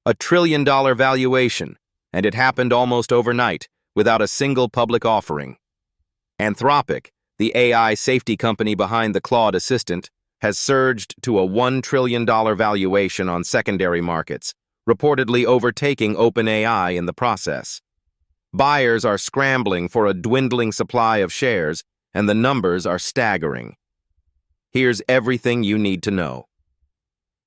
$1 trillion valuation, and it happened almost overnight, without a single public offering. Anthropic, the AI safety company behind the Claude assistant, has surged to a $1 trillion valuation on secondary markets, reportedly overtaking OpenAI in the process. Buyers are scrambling for a dwindling supply of shares, and the numbers are staggering. Here's everything you need to know.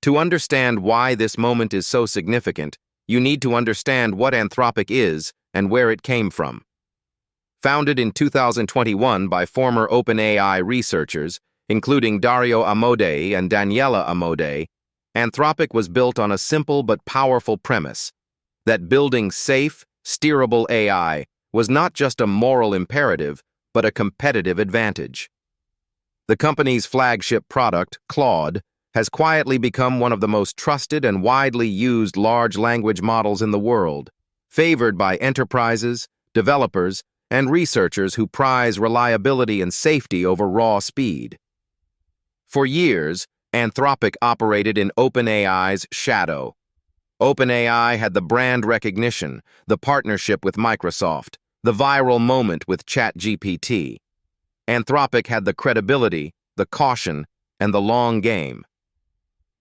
To understand why this moment is so significant, you need to understand what Anthropic is and where it came from. Founded in 2021 by former OpenAI researchers, including Dario Amodei and Daniela Amodei, Anthropic was built on a simple but powerful premise: that building safe, steerable AI was not just a moral imperative, but a competitive advantage. The company's flagship product, Claude, has quietly become one of the most trusted and widely used large language models in the world, favored by enterprises, developers, and researchers who prize reliability and safety over raw speed. For years, Anthropic operated in OpenAI's shadow. OpenAI had the brand recognition, the partnership with Microsoft, the viral moment with ChatGPT. Anthropic had the credibility, the caution, and the long game.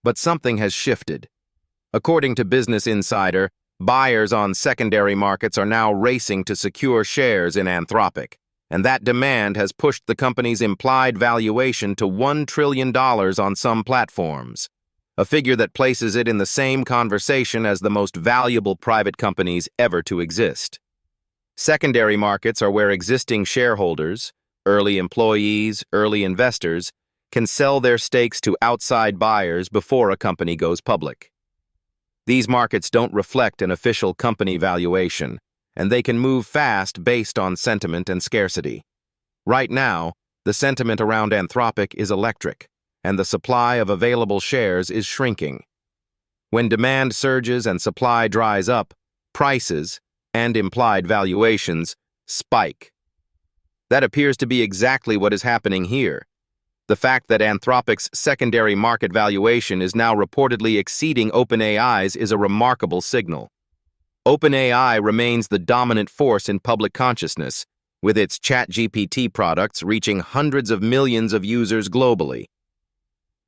But something has shifted. According to Business Insider, buyers on secondary markets are now racing to secure shares in Anthropic, and that demand has pushed the company's implied valuation to $1 trillion on some platforms, a figure that places it in the same conversation as the most valuable private companies ever to exist. Secondary markets are where existing shareholders, early employees, early investors, can sell their stakes to outside buyers before a company goes public. These markets don't reflect an official company valuation, and they can move fast based on sentiment and scarcity. Right now, the sentiment around Anthropic is electric, and the supply of available shares is shrinking. When demand surges and supply dries up, prices, and implied valuations, spike. That appears to be exactly what is happening here. The fact that Anthropic's secondary market valuation is now reportedly exceeding OpenAI's is a remarkable signal. OpenAI remains the dominant force in public consciousness, with its ChatGPT products reaching hundreds of millions of users globally.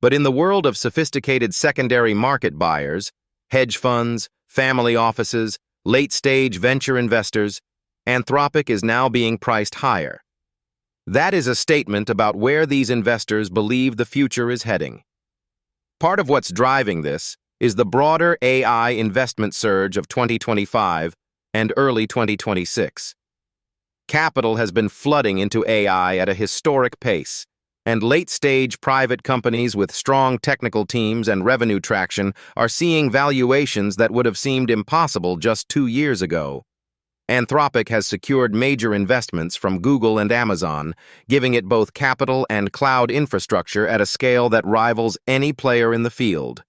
But in the world of sophisticated secondary market buyers, hedge funds, family offices, late-stage venture investors, Anthropic is now being priced higher. That is a statement about where these investors believe the future is heading. Part of what's driving this is the broader AI investment surge of 2025 and early 2026. Capital has been flooding into AI at a historic pace, and late-stage private companies with strong technical teams and revenue traction are seeing valuations that would have seemed impossible just 2 years ago. Anthropic has secured major investments from Google and Amazon, giving it both capital and cloud infrastructure at a scale that rivals any player in the field.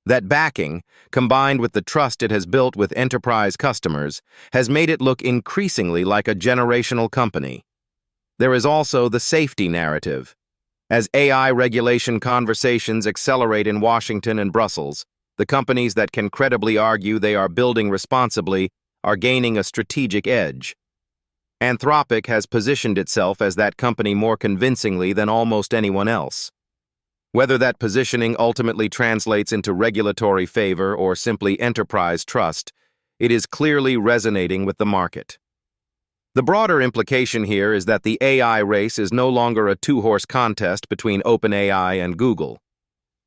That backing, combined with the trust it has built with enterprise customers, has made it look increasingly like a generational company. There is also the safety narrative. As AI regulation conversations accelerate in Washington and Brussels, the companies that can credibly argue they are building responsibly are gaining a strategic edge. Anthropic has positioned itself as that company more convincingly than almost anyone else. Whether that positioning ultimately translates into regulatory favor or simply enterprise trust, it is clearly resonating with the market. The broader implication here is that the AI race is no longer a two-horse contest between OpenAI and Google.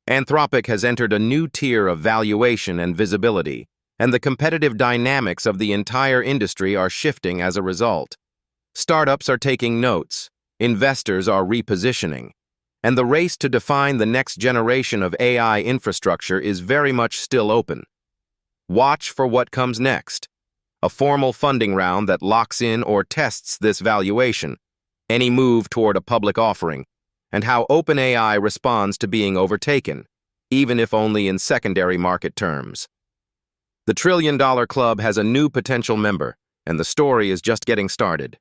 Anthropic has entered a new tier of valuation and visibility, and the competitive dynamics of the entire industry are shifting as a result. Startups are taking notes, investors are repositioning, and the race to define the next generation of AI infrastructure is very much still open. Watch for what comes next: a formal funding round that locks in or tests this valuation, any move toward a public offering, and how OpenAI responds to being overtaken, even if only in secondary market terms. The $1 Trillion Club has a new potential member, and the story is just getting started.